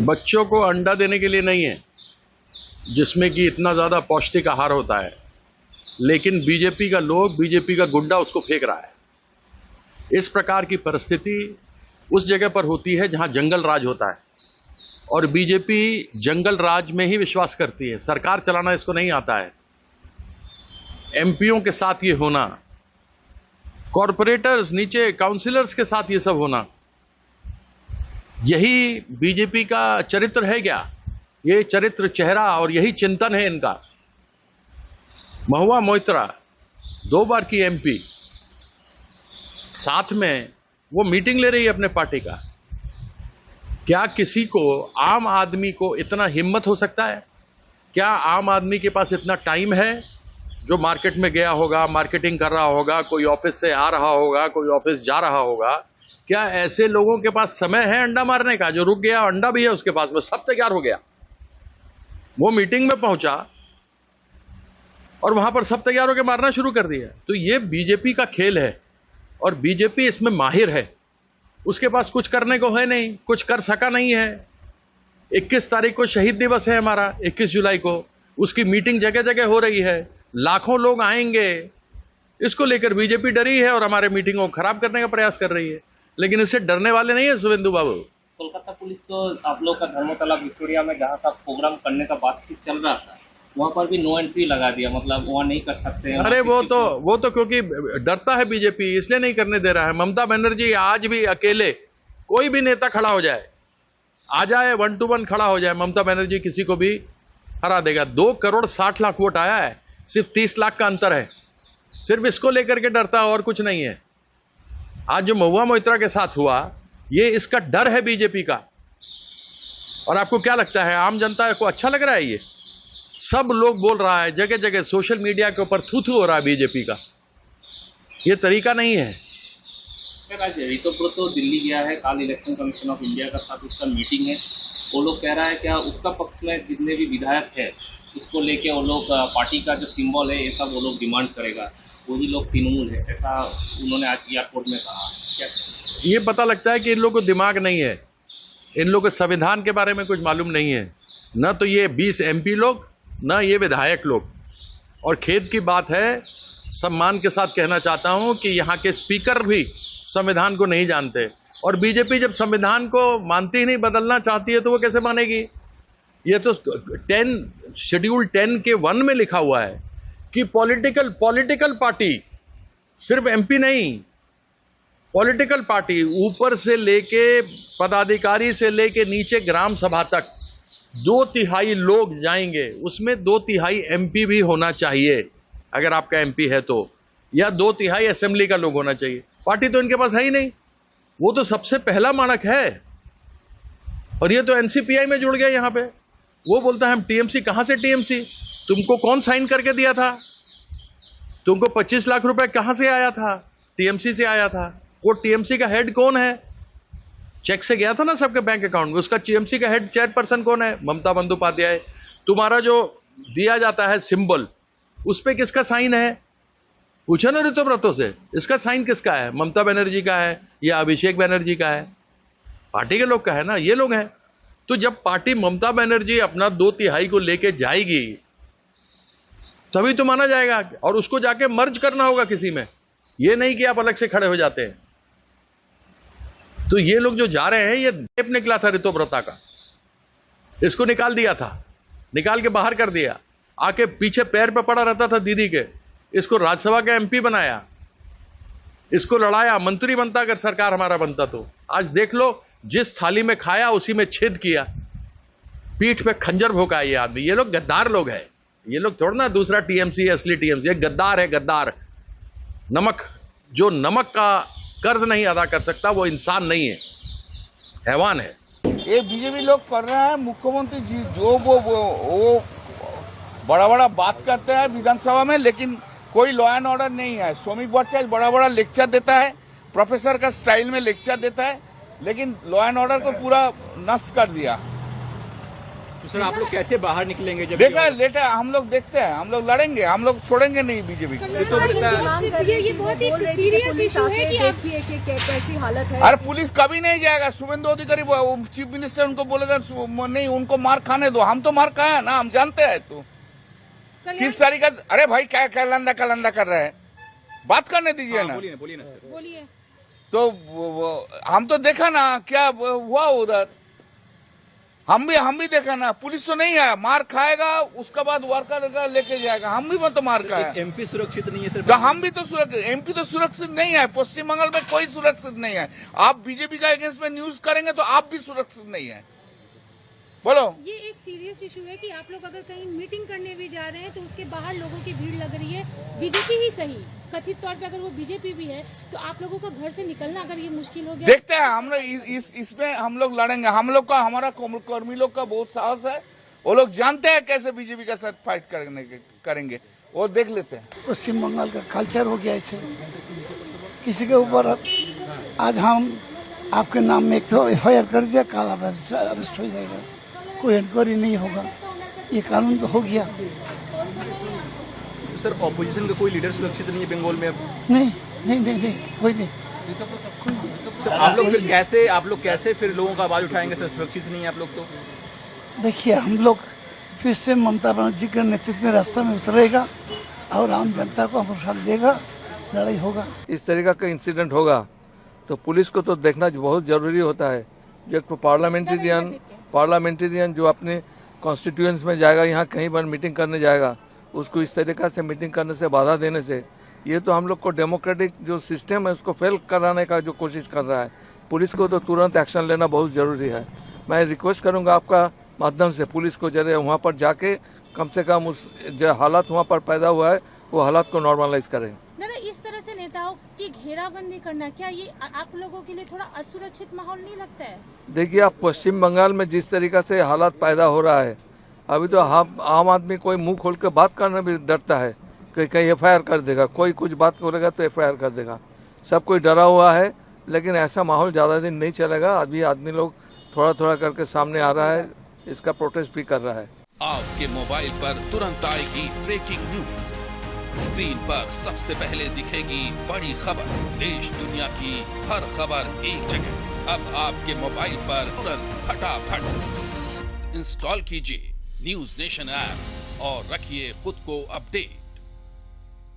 बच्चों को अंडा देने के लिए नहीं है, जिसमें कि इतना ज़्यादा पौष्टिक आहार होता है, लेकिन बीजेपी का लोग, बीजेपी का गुंडा उसको फेंक रहा है। इस प्रकार की परिस्थिति उस जगह पर होती है जहां जंगल राज होता है, और बीजेपी जंगल राज में ही विश्वास करती है। सरकार चलाना इसको नहीं आता है। एमपीओ के साथ ये होना, कॉरपोरेटर्स, नीचे काउंसिलर्स के साथ ये सब होना, यही बीजेपी का चरित्र है क्या? ये चरित्र, चेहरा और यही चिंतन है इनका। महुआ मोइत्रा 2 बार की एमपी, साथ में वो मीटिंग ले रही है अपने पार्टी का। क्या किसी को, आम आदमी को इतना हिम्मत हो सकता है? क्या आम आदमी के पास इतना टाइम है जो मार्केट में गया होगा, मार्केटिंग कर रहा होगा, कोई ऑफिस से आ रहा होगा, कोई ऑफिस जा रहा होगा? क्या ऐसे लोगों के पास समय है अंडा मारने का? जो रुक गया, अंडा भी है उसके पास में, सब तैयार हो गया, वो मीटिंग में पहुंचा और वहां पर सब तैयार होकर मारना शुरू कर दिया। तो ये बीजेपी का खेल है और बीजेपी इसमें माहिर है। उसके पास कुछ करने को है नहीं, कुछ कर सका नहीं है। 21 तारीख को शहीद दिवस है हमारा, 21 जुलाई को, उसकी मीटिंग जगह जगह हो रही है, लाखों लोग आएंगे। इसको लेकर बीजेपी डरी है और हमारे मीटिंगों को खराब करने का प्रयास कर रही है, लेकिन इससे डरने वाले नहीं है शुभेंदु बाबू। कोलकाता पुलिस तो आप लोग का धर्मतला विक्टोरिया में जहाँ का प्रोग्राम करने का बातचीत चल रहा था, वहाँ पर भी नो एंट्री लगा दिया, मतलब वहाँ नहीं कर सकते। अरे वो तो क्योंकि डरता है बीजेपी, इसलिए नहीं करने दे रहा है। ममता बनर्जी आज भी अकेले, कोई भी नेता खड़ा हो जाए, आ जाए, 1 to 1 खड़ा हो जाए, ममता बनर्जी किसी को भी हरा देगा। 2 करोड़ 60 लाख वोट आया है, सिर्फ 30 लाख का अंतर है। सिर्फ इसको लेकर के डरता है और कुछ नहीं है। आज जो महुआ मोइत्रा के साथ हुआ, ये इसका डर है बीजेपी का। और आपको क्या लगता है, आम जनता को अच्छा लग रहा है? ये सब लोग बोल रहा है, जगह जगह सोशल मीडिया के ऊपर थू थू हो रहा है बीजेपी का। ये तरीका नहीं है। आज ऋतुव्रत तो दिल्ली गया है, कल इलेक्शन कमीशन ऑफ इंडिया का साथ उसका मीटिंग है। वो लोग कह रहा है क्या उसका पक्ष में जितने भी विधायक है उसको लेके वो लोग पार्टी का जो सिंबल है ये सब वो लोग डिमांड करेगा, वही लोग तृणमूल है, ऐसा उन्होंने आज एयरपोर्ट में कहा। क्या ये पता लगता है कि इन लोगों को दिमाग नहीं है, इन लोगों को संविधान के बारे में कुछ मालूम नहीं है। न तो ये 20 एमपी लोग, न ये विधायक लोग। और खेद की बात है, सम्मान के साथ कहना चाहता हूं कि यहाँ के स्पीकर भी संविधान को नहीं जानते। और बीजेपी जब संविधान को मानती ही नहीं, बदलना चाहती है, तो वो कैसे मानेगी? ये तो शेड्यूल 10 के 1 में लिखा हुआ है कि पॉलिटिकल पार्टी, सिर्फ एमपी नहीं, पॉलिटिकल पार्टी, ऊपर से लेके पदाधिकारी से लेके नीचे ग्राम सभा तक 2/3 लोग जाएंगे। उसमें 2/3 एमपी भी होना चाहिए, अगर आपका एमपी है तो, या 2/3 असेंबली का लोग होना चाहिए। पार्टी तो इनके पास है ही नहीं। वो तो सबसे पहला मानक है। और ये तो एनसीपीआई में जुड़ गया यहां पे। वो बोलता है हम टीएमसी। कहां से टीएमसी? तुमको कौन साइन करके दिया था? तुमको 25 लाख रुपए कहां से आया था? टीएमसी से आया था। वो टीएमसी का हेड कौन है? चेक से गया था ना सबके बैंक अकाउंट में। उसका टीएमसी का हेड चेयरपर्सन कौन है? ममता बंदोपाध्याय। तुम्हारा जो दिया जाता है सिंबल, उस पे किसका साइन है? पूछो ना ऋतुव्रतों से, इसका साइन किसका है? ममता बनर्जी का है या अभिषेक बनर्जी का है? पार्टी के लोग का है ना, ये लोग हैं। तो जब पार्टी ममता बनर्जी अपना 2/3 को लेके जाएगी, तभी तो माना जाएगा। और उसको जाके मर्ज करना होगा किसी में, ये नहीं कि आप अलग से खड़े हो जाते हैं। तो ये लोग जो जा रहे हैं, ये टेप निकला था ऋतुव्रता का, इसको निकाल दिया था, निकाल के बाहर कर दिया। आके पीछे पैर पे पड़ा रहता था दीदी के, इसको राज्यसभा का एमपी बनाया, इसको लड़ाया, मंत्री बनता अगर सरकार हमारा बनता तो। आज देख लो, जिस थाली में खाया उसी में छेद किया, पीठ पे खंजर भोंका ये आदमी। ये लोग गद्दार लोग हैं। ये लोग थोड़ा ना दूसरा टीएमसी, असली टीएमसी, ये गद्दार है, गद्दार। नमक, जो नमक का कर्ज नहीं अदा कर सकता वो इंसान नहीं है, हैवान है। ये बीजेपी लोग कर रहे हैं। मुख्यमंत्री जी जो वो बड़ा बड़ा बात करते हैं विधानसभा में, लेकिन कोई लॉ एंड ऑर्डर नहीं है। श्रमिक भट्टाचार्य बड़ा बड़ा लेक्चर देता है, प्रोफेसर का स्टाइल में लेक्चर देता है, लेकिन लॉ एंड ऑर्डर को पूरा नष्ट कर दिया। तो सर आप लोग कैसे बाहर निकलेंगे जब देखा लेटा हम लोग देखते हैं, हम लोग लड़ेंगे, हम लोग छोड़ेंगे नहीं बीजेपी को। ये बहुत एक सीरियस इशू है कि देखिए कि कैसी हालत है। अरे पुलिस कभी नहीं जाएगा, शुभेंदु अधिकारी चीफ मिनिस्टर उनको बोलेगा नहीं उनको मार खाने दो, हम तो मार खाए ना, हम जानते हैं। तो किस तरीका, अरे भाई क्या कलंदा कर रहे हैं, बात करने दीजिए ना। बोलिए ना सर। बोलिए। तो हम तो देखा ना क्या हुआ उधर, हम भी देखा ना, पुलिस तो नहीं है, मार खाएगा उसके बाद वर्कर लेके जाएगा, हम भी तो मार खाए। एमपी सुरक्षित नहीं है सर। तो हम भी तो सुरक्षित, एमपी तो सुरक्षित नहीं है, पश्चिम बंगाल में कोई सुरक्षित नहीं है। आप बीजेपी का अगेंस्ट में न्यूज करेंगे तो आप भी सुरक्षित नहीं है। बोलो, ये एक सीरियस इशू है कि आप लोग अगर कहीं मीटिंग करने भी जा रहे हैं तो उसके बाहर लोगों की भीड़ लग रही है, बीजेपी ही सही, कथित तौर पे अगर वो बीजेपी भी है तो आप लोगों को घर से निकलना अगर ये मुश्किल हो गया। देखते हैं हम लोग इसमें हम लोग लड़ेंगे, हम लोग का हमारा कर्मी लोग का बहुत साहस है, वो लोग जानते हैं कैसे बीजेपी का साथ फाइट करेंगे, वो देख लेते हैं। पश्चिम बंगाल का कल्चर हो गया ऐसे, किसी के ऊपर आज हम आपके नाम में FIR कर दिया, कल अरेस्ट हो जाएगा, कोई इंक्वायरी नहीं होगा, ये कानून तो हो गया। सर ऑपोजिशन का कोई लीडर सुरक्षित नहीं है बंगाल में अब? नहीं, कोई नहीं। सर आप लोग कैसे फिर लोगों का आवाज उठाएंगे सर, सुरक्षित नहीं है आप लोग तो? देखिए हम लोग फिर से ममता बनर्जी के नेतृत्व में रास्ता में उतरेगा और आम जनता को हम साथ देगा, लड़ाई होगा। इस तरीका का इंसिडेंट होगा तो पुलिस को तो देखना बहुत जरूरी होता है। जो पार्लियामेंटेरियन जो अपने कॉन्स्टिट्यूएंस में जाएगा, यहाँ कहीं पर मीटिंग करने जाएगा, उसको इस तरीका से मीटिंग करने से बाधा देने से ये तो हम लोग को डेमोक्रेटिक जो सिस्टम है उसको फेल कराने का जो कोशिश कर रहा है। पुलिस को तो तुरंत एक्शन लेना बहुत ज़रूरी है। मैं रिक्वेस्ट करूंगा आपका माध्यम से पुलिस को जरा वहाँ पर जाके कम से कम उस जो हालात वहाँ पर पैदा हुआ है वो हालात को नॉर्मलाइज करें। दादा इस तरह से नेताओं की घेराबंदी करना, क्या ये आप लोगों के लिए थोड़ा असुरक्षित माहौल नहीं लगता है? देखिए आप पश्चिम बंगाल में जिस तरीका से हालात पैदा हो रहा है, अभी तो आम आदमी कोई मुंह खोल के बात करना भी डरता है कि कहीं FIR कर देगा, कोई कुछ बात करेगा तो FIR कर देगा, सब कोई डरा हुआ है। लेकिन ऐसा माहौल ज़्यादा दिन नहीं चलेगा, अभी आदमी लोग थोड़ा थोड़ा करके सामने आ रहा है, इसका प्रोटेस्ट भी कर रहा है। आपके मोबाइल पर तुरंत आएगी ब्रेकिंग न्यूज, स्क्रीन पर सबसे पहले दिखेगी बड़ी खबर, देश दुनिया की हर खबर एक जगह। अब आपके मोबाइल पर तुरंत फटाफट इंस्टॉल कीजिए न्यूज नेशन ऐप और रखिए खुद को अपडेट।